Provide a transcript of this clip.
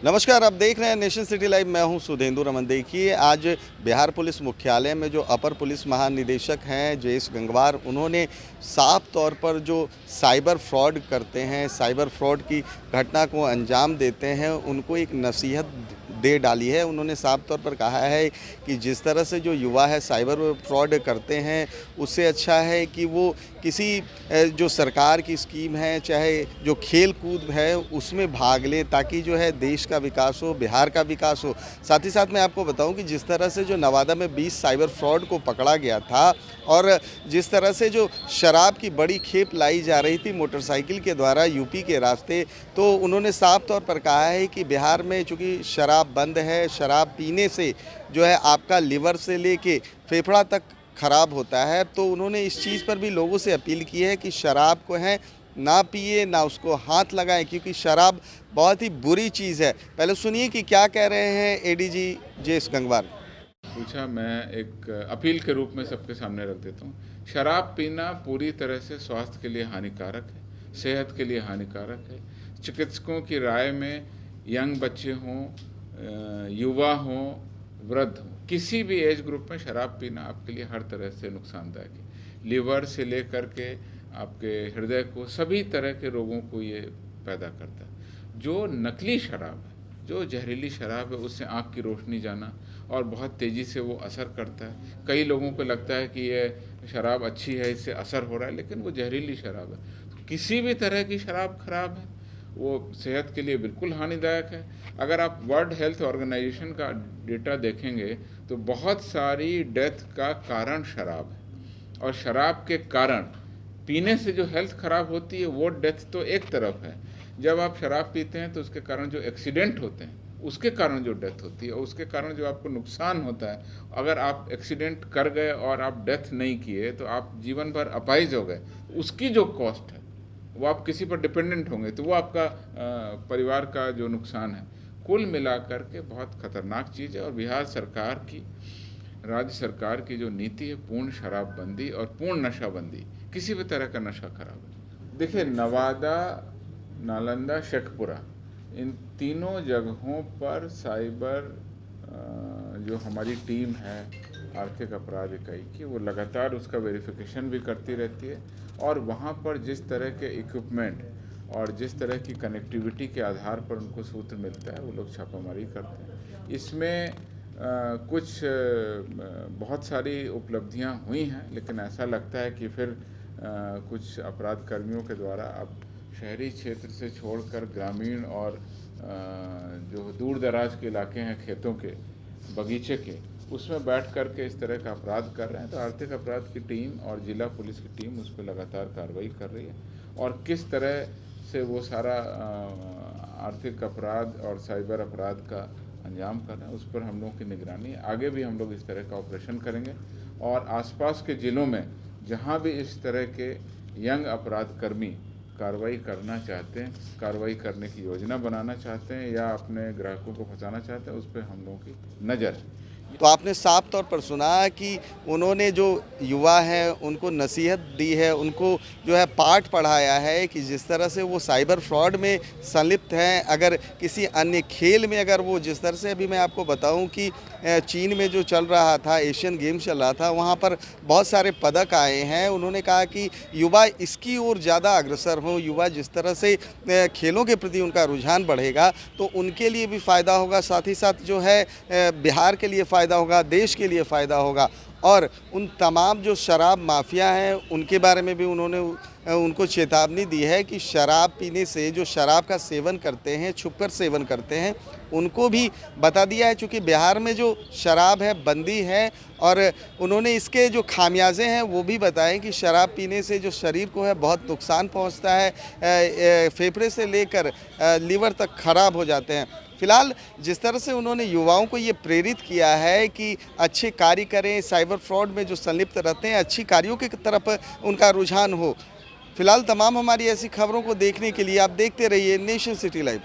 नमस्कार, आप देख रहे हैं नेशन सिटी लाइव। मैं हूं सुधेंदु रमन। देखिए, आज बिहार पुलिस मुख्यालय में जो अपर पुलिस महानिदेशक हैं जयेश गंगवार, उन्होंने साफ तौर पर जो साइबर फ्रॉड करते हैं, साइबर फ्रॉड की घटना को अंजाम देते हैं, उनको एक नसीहत दे डाली है। उन्होंने साफ तौर पर कहा है कि जिस तरह से जो युवा है साइबर फ्रॉड करते हैं, उससे अच्छा है कि वो किसी जो सरकार की स्कीम है, चाहे जो खेल कूद है, उसमें भाग लें, ताकि जो है देश का विकास हो, बिहार का विकास हो। साथ ही साथ मैं आपको बताऊं कि जिस तरह से जो नवादा में 20 साइबर फ्रॉड को पकड़ा गया था और जिस तरह से जो शराब की बड़ी खेप लाई जा रही थी मोटरसाइकिल के द्वारा यूपी के रास्ते, तो उन्होंने साफ तौर पर कहा है कि बिहार में चूँकि शराब बंद है, शराब पीने से जो है आपका लिवर से लेके फेफड़ा तक ख़राब होता है। तो उन्होंने इस चीज़ पर भी लोगों से अपील की है कि शराब को है ना पिए, ना उसको हाथ लगाएं, क्योंकि शराब बहुत ही बुरी चीज़ है। पहले सुनिए कि क्या कह रहे हैं एडीजी जयेश गंगवार। पूछा, मैं एक अपील के रूप में सबके सामने रख देता हूँ। शराब पीना पूरी तरह से स्वास्थ्य के लिए हानिकारक है, सेहत के लिए हानिकारक है। चिकित्सकों की राय में यंग बच्चे हों, युवा हों, वृद्ध हों, किसी भी एज ग्रुप में शराब पीना आपके लिए हर तरह से नुकसानदायक है। लीवर से लेकर के आपके हृदय को, सभी तरह के रोगों को ये पैदा करता है। जो नकली शराब है, जो जहरीली शराब है, उससे आँख की रोशनी जाना और बहुत तेज़ी से वो असर करता है। कई लोगों को लगता है कि ये शराब अच्छी है, इससे असर हो रहा है, लेकिन वो जहरीली शराब है। तो किसी भी तरह की शराब खराब है, वो सेहत के लिए बिल्कुल हानिदायक है। अगर आप वर्ल्ड हेल्थ ऑर्गेनाइजेशन का डेटा देखेंगे तो बहुत सारी डेथ का कारण शराब है, और शराब के कारण पीने से जो हेल्थ खराब होती है वो डेथ तो एक तरफ है। जब आप शराब पीते हैं तो उसके कारण जो एक्सीडेंट होते हैं, उसके कारण जो डेथ होती है, और उसके कारण जो आपको नुकसान होता है, अगर आप एक्सीडेंट कर गए और आप डेथ नहीं किए तो आप जीवन भर अपाहिज हो गए, उसकी जो कॉस्ट है वो आप किसी पर डिपेंडेंट होंगे, तो वो आपका परिवार का जो नुकसान है, कुल मिलाकर के बहुत खतरनाक चीज़ है। और बिहार सरकार की, राज्य सरकार की जो नीति है पूर्ण शराबबंदी और पूर्ण नशाबंदी, किसी भी तरह का नशा खराब है। देखिए, नवादा, नालंदा, शेखपुरा, इन तीनों जगहों पर साइबर जो हमारी टीम है आर्थिक अपराध इकाई की, वो लगातार उसका वेरिफिकेशन भी करती रहती है, और वहाँ पर जिस तरह के इक्विपमेंट और जिस तरह की कनेक्टिविटी के आधार पर उनको सूत्र मिलता है, वो लोग छापामारी करते हैं। इसमें कुछ बहुत सारी उपलब्धियाँ हुई हैं, लेकिन ऐसा लगता है कि फिर कुछ अपराध कर्मियों के द्वारा अब शहरी क्षेत्र से छोड़कर ग्रामीण और जो दूर दराज के इलाके हैं, खेतों के, बगीचे के, उसमें बैठ कर के इस तरह का अपराध कर रहे हैं। तो आर्थिक अपराध की टीम और जिला पुलिस की टीम उस पर लगातार कार्रवाई कर रही है, और किस तरह से वो सारा आर्थिक अपराध और साइबर अपराध का अंजाम कर रहे हैं, उस पर हम लोगों की निगरानी है। आगे भी हम लोग इस तरह का ऑपरेशन करेंगे, और आसपास के ज़िलों में जहाँ भी इस तरह के यंग अपराध कर्मी कार्रवाई करना चाहते हैं, कार्रवाई करने की योजना बनाना चाहते हैं, या अपने ग्राहकों को फंसाना चाहते हैं, उस पर हम लोगों की नज़र है। तो आपने साफ तौर पर सुना कि उन्होंने जो युवा हैं उनको नसीहत दी है, उनको जो है पाठ पढ़ाया है कि जिस तरह से वो साइबर फ्रॉड में संलिप्त हैं, अगर किसी अन्य खेल में, अगर वो जिस तरह से, अभी मैं आपको बताऊं कि चीन में जो चल रहा था, एशियन गेम चल रहा था, वहाँ पर बहुत सारे पदक आए हैं। उन्होंने कहा कि युवा इसकी ओर ज़्यादा अग्रसर हों, युवा जिस तरह से खेलों के प्रति उनका रुझान बढ़ेगा तो उनके लिए भी फ़ायदा होगा, साथ ही साथ जो है बिहार के लिए फ़ायदा होगा, देश के लिए फ़ायदा होगा। और उन तमाम जो शराब माफिया हैं उनके बारे में भी उन्होंने उनको चेतावनी दी है कि शराब पीने से, जो शराब का सेवन करते हैं, छुपकर सेवन करते हैं, उनको भी बता दिया है। चूँकि बिहार में जो शराब है बंदी है, और उन्होंने इसके जो खामियाजे हैं वो भी बताएं कि शराब पीने से जो शरीर को है बहुत नुकसान पहुंचता है, फेफड़े से लेकर लीवर तक खराब हो जाते हैं। फिलहाल जिस तरह से उन्होंने युवाओं को ये प्रेरित किया है कि अच्छे कार्य करें, साइबर फ्रॉड में जो संलिप्त रहते हैं, अच्छी कार्यों की तरफ उनका रुझान हो। फिलहाल तमाम हमारी ऐसी खबरों को देखने के लिए आप देखते रहिए नेशन सिटी लाइव।